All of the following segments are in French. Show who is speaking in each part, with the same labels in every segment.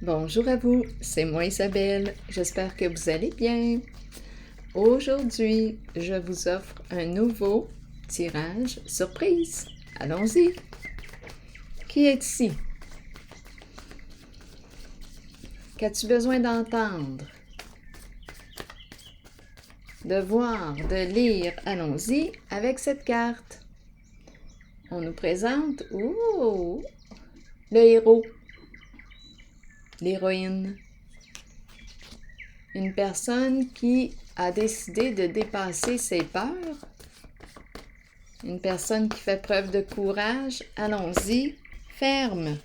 Speaker 1: Bonjour à vous, c'est moi Isabelle, j'espère que vous allez bien. Aujourd'hui, je vous offre un nouveau tirage surprise. Allons-y. Qui est ici? Qu'as-tu besoin d'entendre? De voir, de lire? Allons-y avec cette carte. On nous présente le héros, l'héroïne. Une personne qui a décidé de dépasser ses peurs. Une personne qui fait preuve de courage. Allons-y, ferme.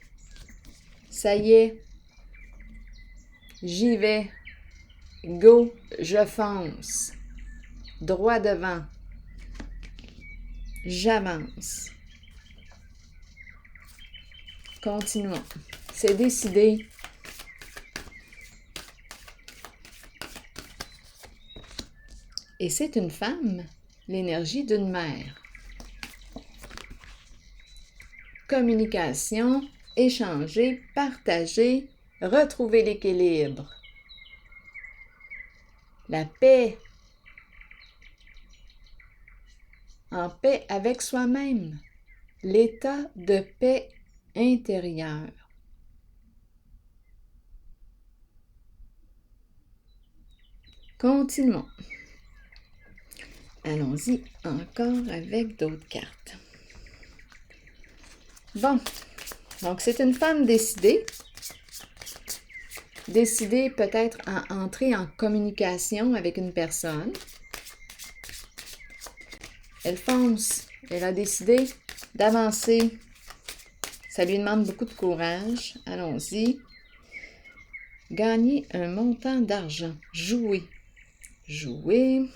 Speaker 1: Ça y est, j'y vais. Go, je fonce. Droit devant. J'avance. Continuons. C'est décidé. Et c'est une femme, l'énergie d'une mère. Communication, échanger, partager, retrouver l'équilibre. La paix. En paix avec soi-même. L'état de paix intérieure. Continuons. Allons-y encore avec d'autres cartes. Bon, donc c'est une femme décidée. Décidée peut-être à entrer en communication avec une personne. Elle fonce. Elle a décidé d'avancer. Ça lui demande beaucoup de courage. Allons-y. Gagner un montant d'argent. Jouer. Jouer.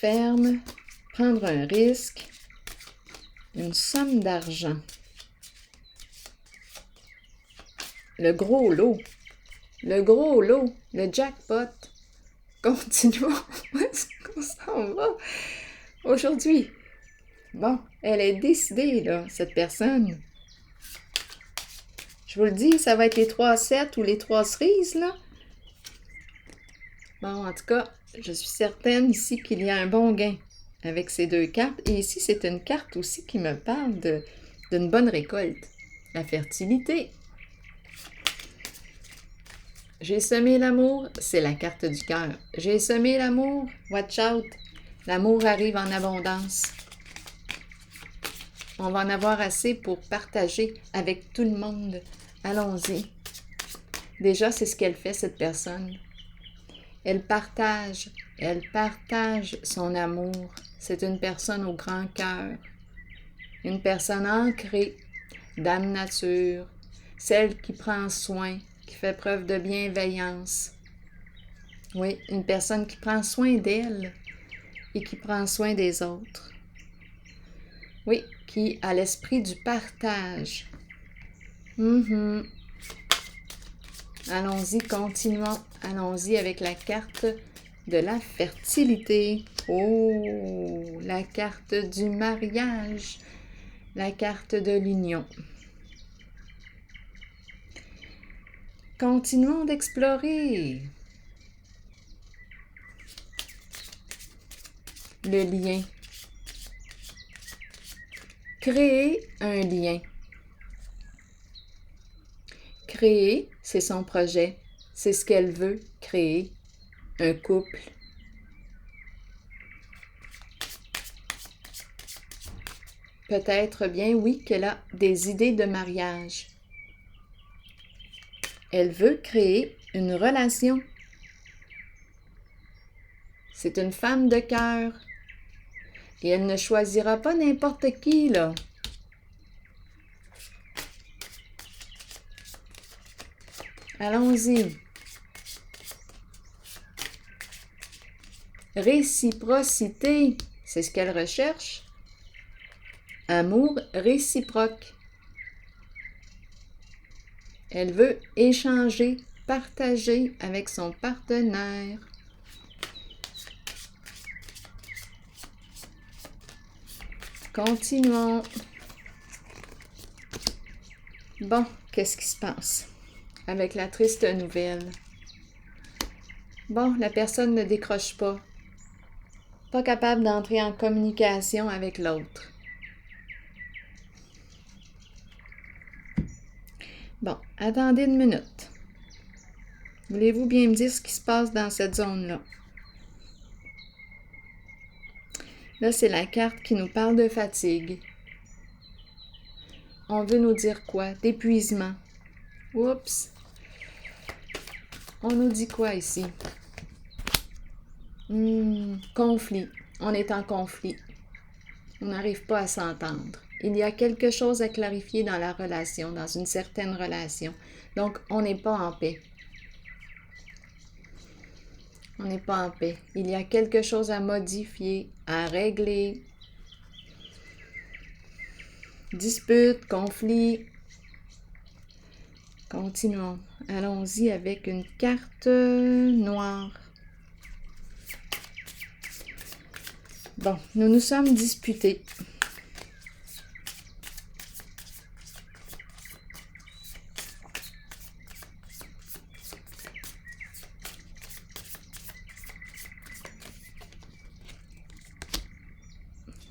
Speaker 1: Ferme. Prendre un risque. Une somme d'argent. Le gros lot. Le gros lot. Le jackpot. Continuons. Où est-ce qu'on s'en va aujourd'hui? Bon, elle est décidée, là, cette personne. Je vous le dis, ça va être les 3-7 ou les 3 cerises, là. Bon, en tout cas, je suis certaine ici qu'il y a un bon gain avec ces deux cartes. Et ici, c'est une carte aussi qui me parle d'une bonne récolte. La fertilité. J'ai semé l'amour, c'est la carte du cœur. J'ai semé l'amour, watch out. L'amour arrive en abondance. On va en avoir assez pour partager avec tout le monde. Allons-y. Déjà, c'est ce qu'elle fait, cette personne. Elle partage son amour. C'est une personne au grand cœur. Une personne ancrée, d'âme nature. Celle qui prend soin, qui fait preuve de bienveillance. Oui, une personne qui prend soin d'elle et qui prend soin des autres. Oui, qui a l'esprit du partage. Allons-y, continuons. Allons-y avec la carte de la fertilité. Oh, la carte du mariage. La carte de l'union. Continuons d'explorer. Le lien. Créer un lien. Créer, c'est son projet. C'est ce qu'elle veut créer. Un couple. Peut-être bien, oui, qu'elle a des idées de mariage. Elle veut créer une relation. C'est une femme de cœur. Et elle ne choisira pas n'importe qui, là. Allons-y. Réciprocité, c'est ce qu'elle recherche. Amour réciproque. Elle veut échanger, partager avec son partenaire. Continuons. Bon, qu'est-ce qui se passe avec la triste nouvelle? Bon, la personne ne décroche pas. Pas capable d'entrer en communication avec l'autre. Bon, attendez une minute. Voulez-vous bien me dire ce qui se passe dans cette zone-là? Là, c'est la carte qui nous parle de fatigue. On veut nous dire quoi? D'épuisement. Oups! On nous dit quoi ici? Conflit. On est en conflit. On n'arrive pas à s'entendre. Il y a quelque chose à clarifier dans la relation, dans une certaine relation. Donc, on n'est pas en paix. On n'est pas en paix. Il y a quelque chose à modifier, à régler. Dispute, conflit. Continuons. Allons-y avec une carte noire. Bon, nous nous sommes disputés.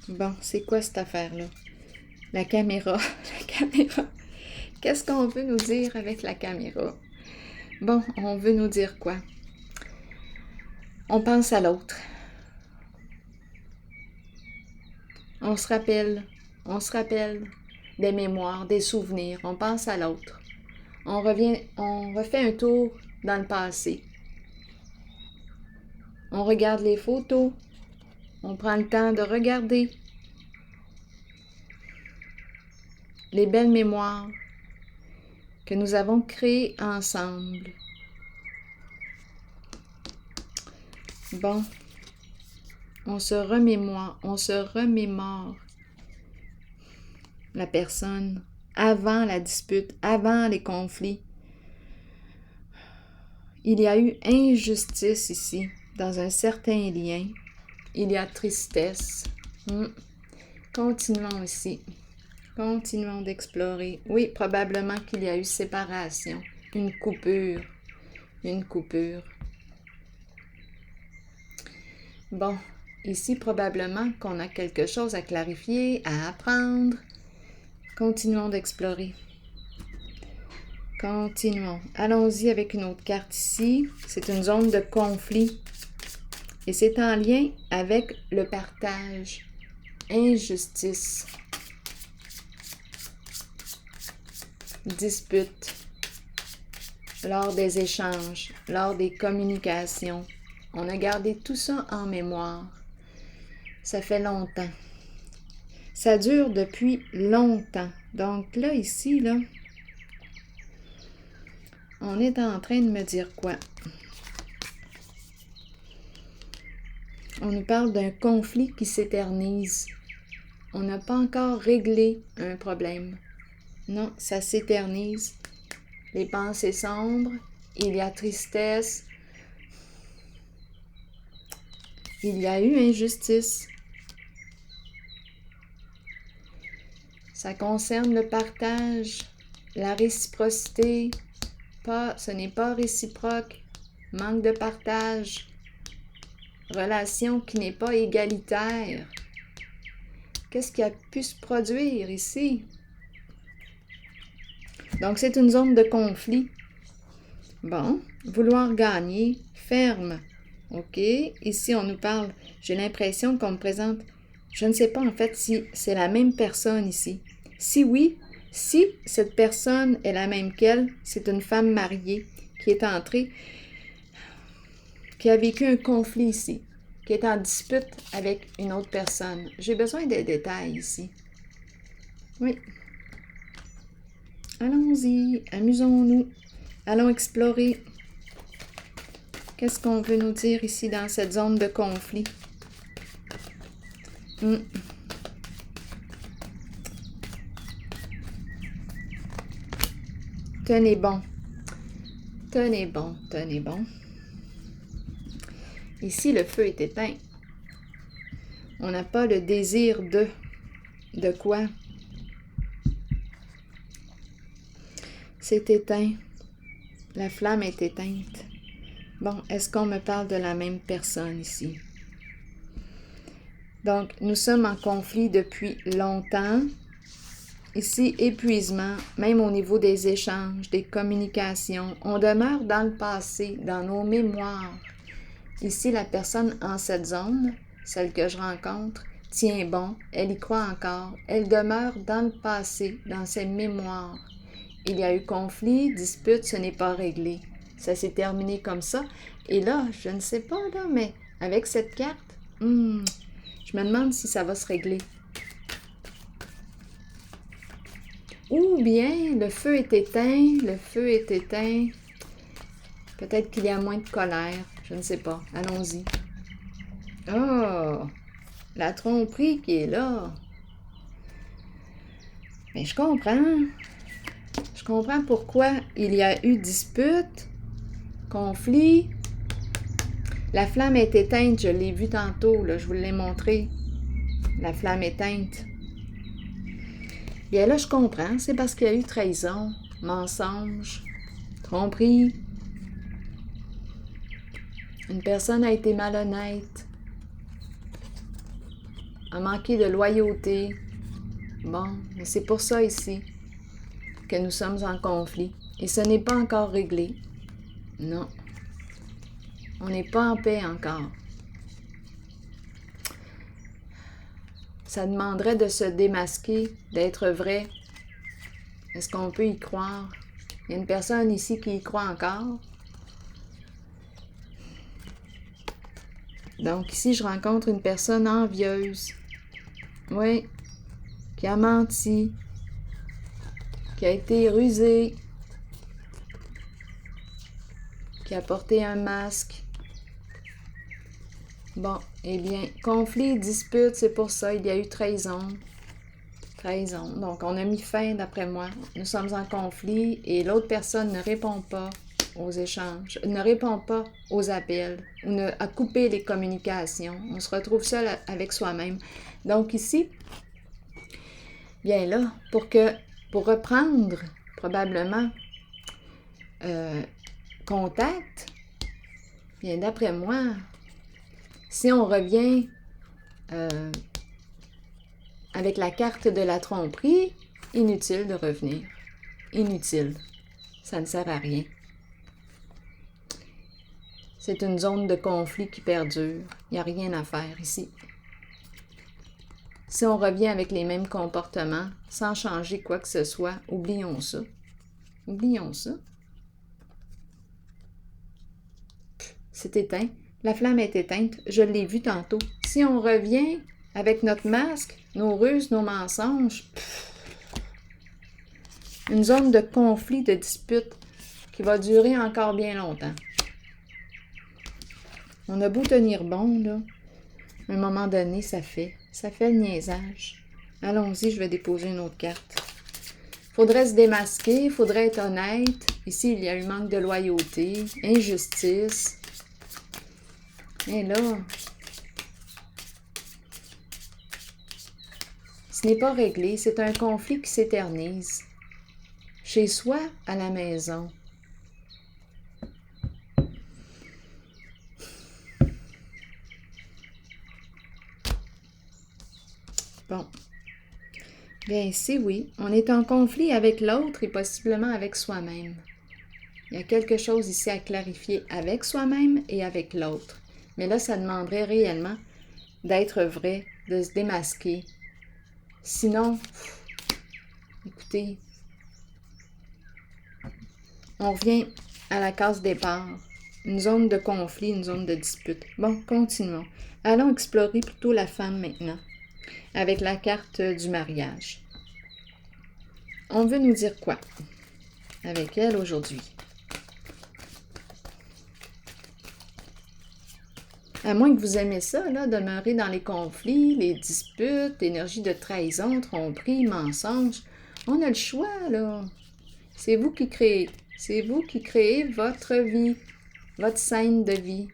Speaker 1: Bon, c'est quoi cette affaire-là? La caméra. La caméra. Qu'est-ce qu'on veut nous dire avec la caméra? Bon, on veut nous dire quoi? On pense à l'autre. On se rappelle des mémoires, des souvenirs. On pense à l'autre. On refait un tour dans le passé. On regarde les photos. On prend le temps de regarder les belles mémoires que nous avons créées ensemble. Bon, on se remémore la personne avant la dispute, avant les conflits. Il y a eu injustice ici, dans un certain lien. Il y a tristesse. Continuons ici. Continuons d'explorer. Oui, probablement qu'il y a eu séparation, une coupure. Bon, ici, probablement qu'on a quelque chose à clarifier, à apprendre. Continuons d'explorer. Continuons. Allons-y avec une autre carte ici. C'est une zone de conflit. Et c'est en lien avec le partage. Injustice. Dispute. Lors des échanges, lors des communications. On a gardé tout ça en mémoire. Ça fait longtemps. Ça dure depuis longtemps. Donc là, ici, là, on est en train de me dire quoi? On nous parle d'un conflit qui s'éternise. On n'a pas encore réglé un problème. Non, ça s'éternise. Les pensées sombres, il y a tristesse. Il y a eu injustice. Ça concerne le partage, la réciprocité. Ce n'est pas réciproque. Manque de partage. Relation qui n'est pas égalitaire. Qu'est-ce qui a pu se produire ici? Donc, c'est une zone de conflit. Bon, vouloir gagner, ferme. OK, ici, on nous parle, j'ai l'impression qu'on me présente, je ne sais pas en fait si c'est la même personne ici. Si oui, si cette personne est la même qu'elle, c'est une femme mariée qui est entrée, qui a vécu un conflit ici, qui est en dispute avec une autre personne. J'ai besoin des détails ici. Oui. Allons-y, amusons-nous. Allons explorer. Qu'est-ce qu'on veut nous dire ici dans cette zone de conflit? Tenez bon. Tenez bon, tenez bon. Ici, le feu est éteint. On n'a pas le désir de quoi? C'est éteint. La flamme est éteinte. Bon, est-ce qu'on me parle de la même personne ici? Donc, nous sommes en conflit depuis longtemps. Ici, épuisement, même au niveau des échanges, des communications. On demeure dans le passé, dans nos mémoires. Ici, la personne en cette zone, celle que je rencontre, tient bon, elle y croit encore. Elle demeure dans le passé, dans ses mémoires. Il y a eu conflit, dispute, ce n'est pas réglé. Ça s'est terminé comme ça. Et là, je ne sais pas, là, mais avec cette carte, je me demande si ça va se régler. Ou bien le feu est éteint, Peut-être qu'il y a moins de colère, je ne sais pas. Allons-y. Oh, la tromperie qui est là. Mais je comprends. Je comprends pourquoi il y a eu dispute, conflit. La flamme est éteinte, je l'ai vu tantôt, là, je vous l'ai montré. La flamme éteinte. Bien là, je comprends, c'est parce qu'il y a eu trahison, mensonge, tromperie. Une personne a été malhonnête, a manqué de loyauté. Bon, mais c'est pour ça ici que nous sommes en conflit. Et ce n'est pas encore réglé. Non. On n'est pas en paix encore. Ça demanderait de se démasquer, d'être vrai. Est-ce qu'on peut y croire? Il y a une personne ici qui y croit encore. Donc ici, je rencontre une personne envieuse. Oui, qui a menti, qui a été rusée, qui a porté un masque. Bon, eh bien, conflit, dispute, c'est pour ça, il y a eu trahison. Trahison. Donc, on a mis fin, d'après moi. Nous sommes en conflit et l'autre personne ne répond pas aux échanges, ne répond pas aux appels ou a coupé les communications. On se retrouve seul avec soi-même. Donc ici, bien là, pour reprendre probablement contact, bien d'après moi, si on revient avec la carte de la tromperie, inutile de revenir. Inutile. Ça ne sert à rien. C'est une zone de conflit qui perdure. Il n'y a rien à faire ici. Si on revient avec les mêmes comportements, sans changer quoi que ce soit, oublions ça. Oublions ça. C'est éteint. La flamme est éteinte. Je l'ai vu tantôt. Si on revient avec notre masque, nos ruses, nos mensonges, une zone de conflit, de dispute qui va durer encore bien longtemps. On a beau tenir bon, là, à un moment donné, ça fait le niaisage. Allons-y, je vais déposer une autre carte. Faudrait se démasquer, faudrait être honnête. Ici, il y a eu manque de loyauté, injustice. Et là, ce n'est pas réglé, c'est un conflit qui s'éternise. Chez soi, à la maison. Bon. Bien ici, oui, on est en conflit avec l'autre et possiblement avec soi-même. Il y a quelque chose ici à clarifier avec soi-même et avec l'autre. Mais là, ça demanderait réellement d'être vrai, de se démasquer. Sinon, écoutez, on revient à la case départ. Une zone de conflit, une zone de dispute. Bon, continuons. Allons explorer plutôt la femme maintenant, avec la carte du mariage. On veut nous dire quoi avec elle aujourd'hui? À moins que vous aimez ça, là, demeurer dans les conflits, les disputes, l'énergie de trahison, tromperie, mensonge. On a le choix, là. C'est vous qui créez. C'est vous qui créez votre vie, votre scène de vie.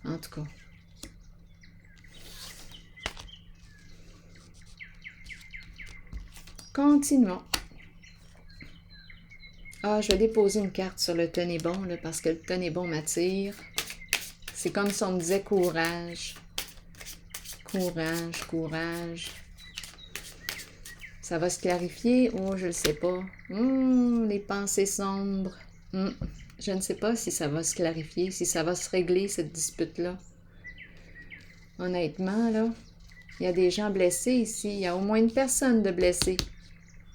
Speaker 1: En tout cas. Continuons. Ah, je vais déposer une carte sur le tenez bon, là, parce que le tenez bon m'attire. C'est comme si on me disait courage. Courage, courage. Ça va se clarifier? Oh, je ne sais pas. Les pensées sombres. Je ne sais pas si ça va se clarifier, si ça va se régler, cette dispute-là. Honnêtement, là, il y a des gens blessés ici. Il y a au moins une personne de blessée,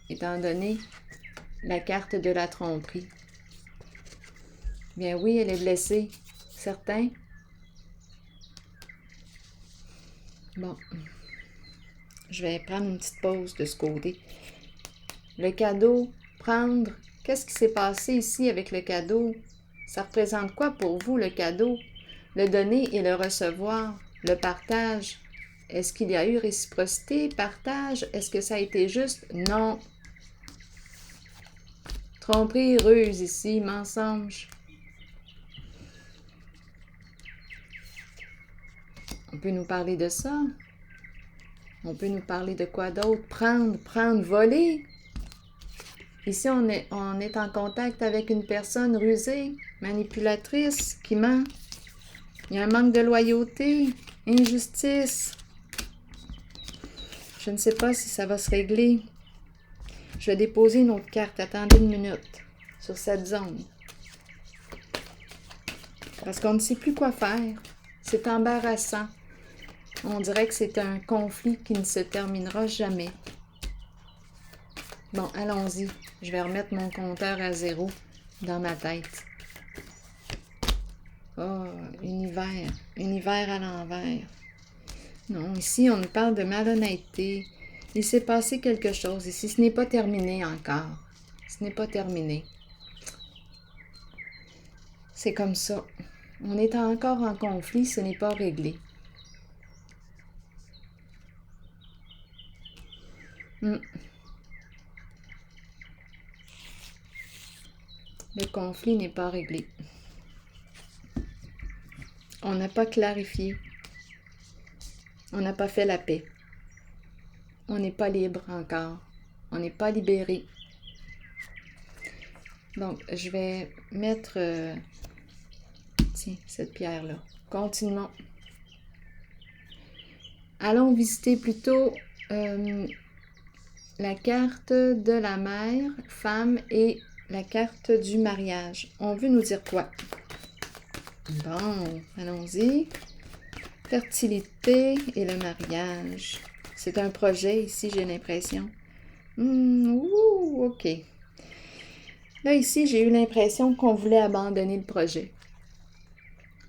Speaker 1: étant donné la carte de la tromperie. Bien oui, elle est blessée. Certain? Bon. Je vais prendre une petite pause de ce côté. Le cadeau, prendre. Qu'est-ce qui s'est passé ici avec le cadeau? Ça représente quoi pour vous, le cadeau? Le donner et le recevoir, le partage. Est-ce qu'il y a eu réciprocité, partage? Est-ce que ça a été juste? Non. Tromperie, ruse ici, mensonge. On peut nous parler de ça. On peut nous parler de quoi d'autre? Prendre, voler. Ici, on est en contact avec une personne rusée, manipulatrice, qui ment. Il y a un manque de loyauté, injustice. Je ne sais pas si ça va se régler. Je vais déposer une autre carte. Attendez une minute sur cette zone. Parce qu'on ne sait plus quoi faire. C'est embarrassant. On dirait que c'est un conflit qui ne se terminera jamais. Bon, allons-y. Je vais remettre mon compteur à 0 dans ma tête. Oh, univers. Univers à l'envers. Non, ici, on nous parle de malhonnêteté. Il s'est passé quelque chose ici. Ce n'est pas terminé encore. Ce n'est pas terminé. C'est comme ça. On est encore en conflit, ce n'est pas réglé. Le conflit n'est pas réglé. On n'a pas clarifié. On n'a pas fait la paix. On n'est pas libre encore. On n'est pas libéré. Donc, je vais mettre... tiens, cette pierre-là. Continuons. Allons visiter plutôt la carte de la mère, femme, et la carte du mariage. On veut nous dire quoi? Bon, allons-y. Fertilité et le mariage. C'est un projet ici, j'ai l'impression. OK. Là, ici, j'ai eu l'impression qu'on voulait abandonner le projet.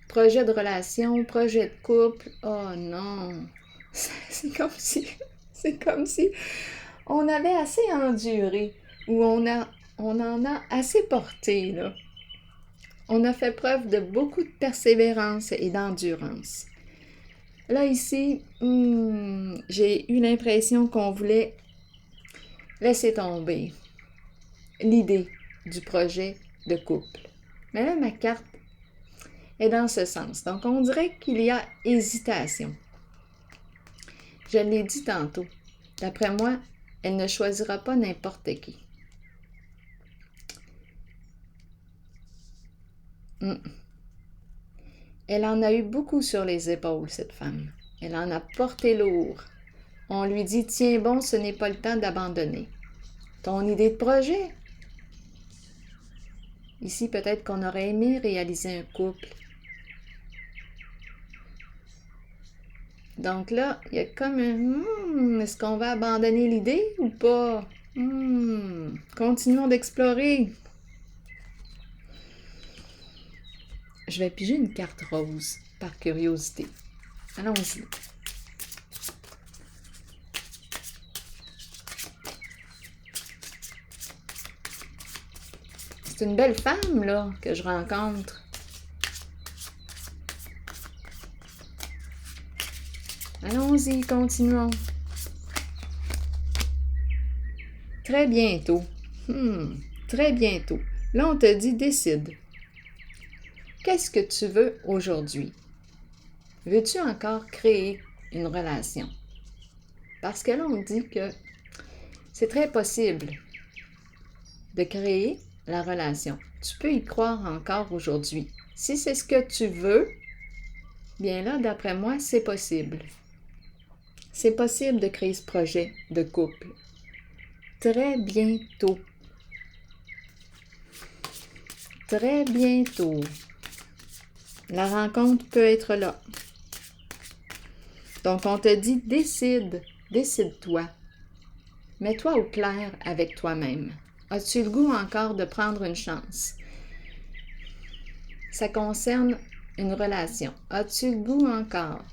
Speaker 1: Projet de relation, projet de couple. Oh non! C'est comme si on avait assez enduré, ou on en a assez porté, là. On a fait preuve de beaucoup de persévérance et d'endurance. Là, ici, j'ai eu l'impression qu'on voulait laisser tomber l'idée du projet de couple. Mais là, ma carte est dans ce sens. Donc, on dirait qu'il y a hésitation. Je l'ai dit tantôt. D'après moi, elle ne choisira pas n'importe qui. Elle en a eu beaucoup sur les épaules, cette femme. Elle en a porté lourd. On lui dit, tiens bon, ce n'est pas le temps d'abandonner. Ton idée de projet? Ici, peut-être qu'on aurait aimé réaliser un couple. Donc là, il y a comme un est-ce qu'on va abandonner l'idée ou pas? Continuons d'explorer. Je vais piger une carte rose par curiosité. Allons-y. C'est une belle femme, là, que je rencontre. Allons-y, continuons. Très bientôt. Très bientôt. Là, on te dit, décide. Qu'est-ce que tu veux aujourd'hui? Veux-tu encore créer une relation? Parce que là, on dit que c'est très possible de créer la relation. Tu peux y croire encore aujourd'hui. Si c'est ce que tu veux, bien là, d'après moi, c'est possible. C'est possible de créer ce projet de couple. Très bientôt. Très bientôt. La rencontre peut être là. Donc, on te dit, décide-toi. Mets-toi au clair avec toi-même. As-tu le goût encore de prendre une chance? Ça concerne une relation. As-tu le goût encore?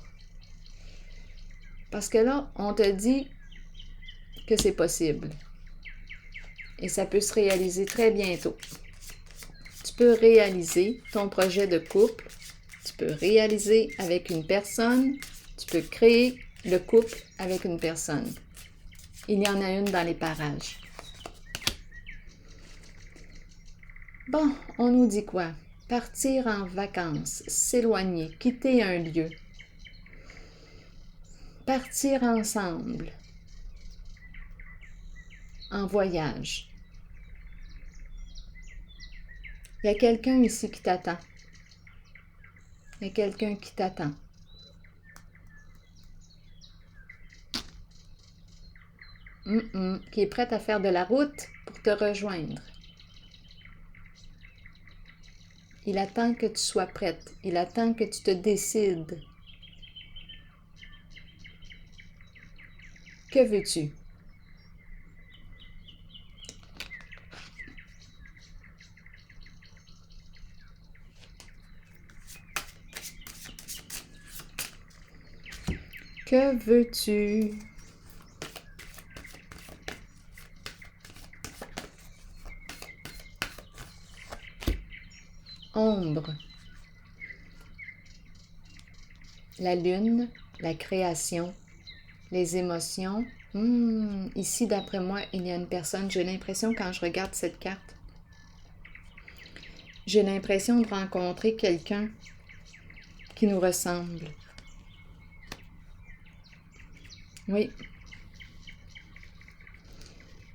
Speaker 1: Parce que là, on te dit que c'est possible. Et ça peut se réaliser très bientôt. Tu peux réaliser ton projet de couple. Tu peux réaliser avec une personne. Tu peux créer le couple avec une personne. Il y en a une dans les parages. Bon, on nous dit quoi? Partir en vacances, s'éloigner, quitter un lieu. Partir ensemble. En voyage. Il y a quelqu'un ici qui t'attend. Il y a quelqu'un qui t'attend. Qui est prêt à faire de la route pour te rejoindre. Il attend que tu sois prête. Il attend que tu te décides. Que veux-tu? Que veux-tu? Ombre. La lune, la création, les émotions. Ici, d'après moi, il y a une personne, j'ai l'impression quand je regarde cette carte, j'ai l'impression de rencontrer quelqu'un qui nous ressemble. Oui.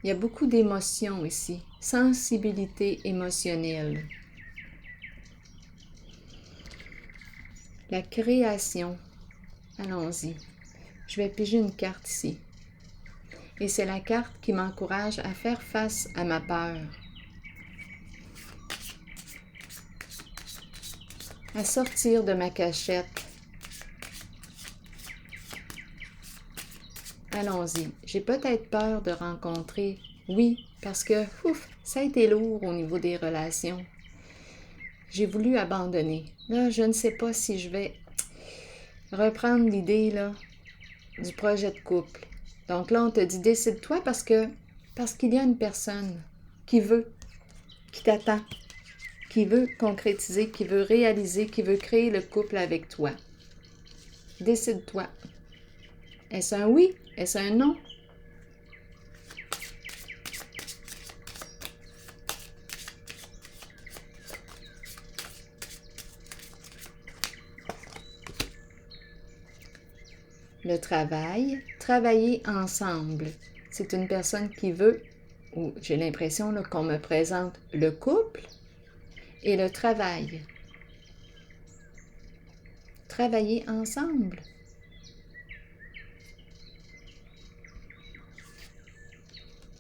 Speaker 1: Il y a beaucoup d'émotions ici, sensibilité émotionnelle. La création. Allons-y. Je vais piger une carte ici. Et c'est la carte qui m'encourage à faire face à ma peur. À sortir de ma cachette. Allons-y. J'ai peut-être peur de rencontrer, oui, parce que, ça a été lourd au niveau des relations. J'ai voulu abandonner. Là, je ne sais pas si je vais reprendre l'idée, là, du projet de couple. Donc là, on te dit, décide-toi parce qu'il y a une personne qui veut, qui t'attend, qui veut concrétiser, qui veut réaliser, qui veut créer le couple avec toi. Décide-toi. Est-ce un oui? Est-ce un non? Le travail, travailler ensemble. C'est une personne qui veut, ou j'ai l'impression qu'on me présente le couple et le travail. Travailler ensemble.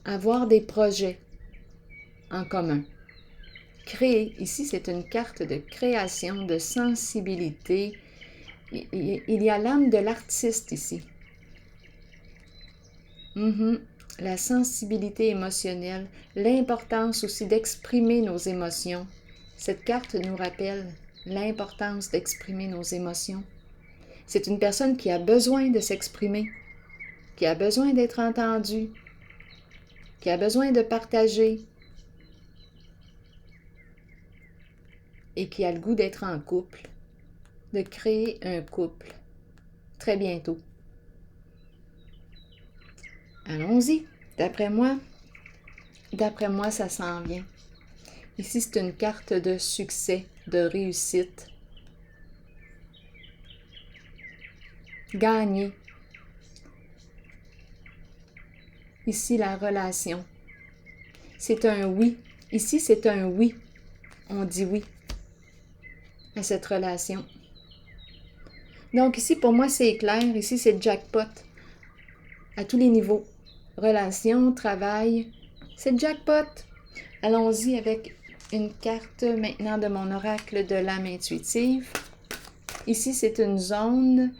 Speaker 1: Avoir des projets en commun. Créer, ici c'est une carte de création, de sensibilité. Il y a l'âme de l'artiste ici. La sensibilité émotionnelle, l'importance aussi d'exprimer nos émotions. Cette carte nous rappelle l'importance d'exprimer nos émotions. C'est une personne qui a besoin de s'exprimer, qui a besoin d'être entendue, qui a besoin de partager et qui a le goût d'être en couple, de créer un couple très bientôt. Allons-y. D'après moi, ça s'en vient. Ici, c'est une carte de succès, de réussite. Gagner. Ici, la relation. C'est un oui Ici, c'est un oui. On dit oui à cette relation. Donc ici, pour moi, c'est clair. Ici, c'est le jackpot à tous les niveaux. Relation, travail, c'est le jackpot. Allons-y avec une carte maintenant de mon oracle de l'âme intuitive. Ici, c'est une zone.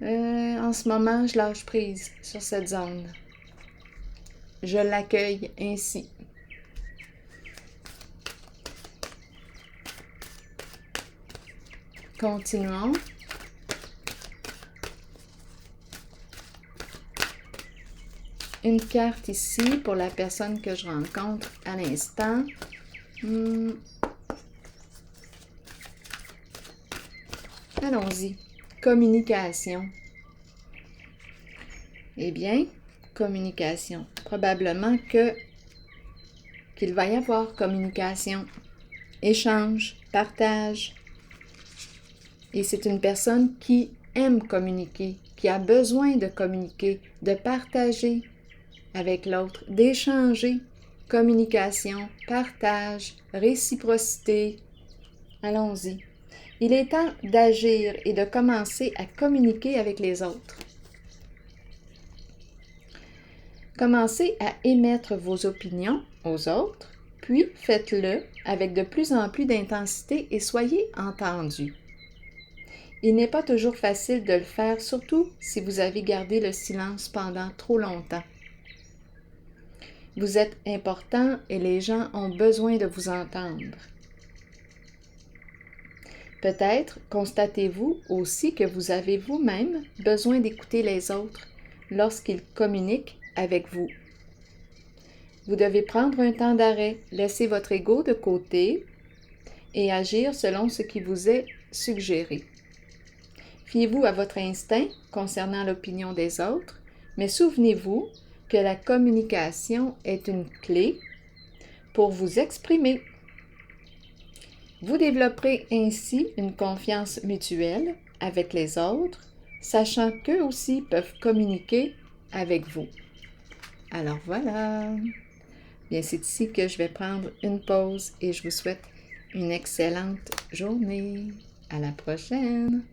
Speaker 1: En ce moment, je lâche prise sur cette zone. Je l'accueille ainsi. Continuons. Une carte ici pour la personne que je rencontre à l'instant. Allons-y. Communication. Eh bien, communication. Probablement qu'il va y avoir communication, échange, partage. Et c'est une personne qui aime communiquer, qui a besoin de communiquer, de partager avec l'autre, d'échanger. Communication, partage, réciprocité. Allons-y. Il est temps d'agir et de commencer à communiquer avec les autres. Commencez à émettre vos opinions aux autres, puis faites-le avec de plus en plus d'intensité et soyez entendus. Il n'est pas toujours facile de le faire, surtout si vous avez gardé le silence pendant trop longtemps. Vous êtes important et les gens ont besoin de vous entendre. Peut-être constatez-vous aussi que vous avez vous-même besoin d'écouter les autres lorsqu'ils communiquent avec vous. Vous devez prendre un temps d'arrêt, laisser votre ego de côté et agir selon ce qui vous est suggéré. Fiez-vous à votre instinct concernant l'opinion des autres, mais souvenez-vous que la communication est une clé pour vous exprimer. Vous développerez ainsi une confiance mutuelle avec les autres, sachant qu'eux aussi peuvent communiquer avec vous. Alors voilà. Bien, c'est ici que je vais prendre une pause et je vous souhaite une excellente journée. À la prochaine!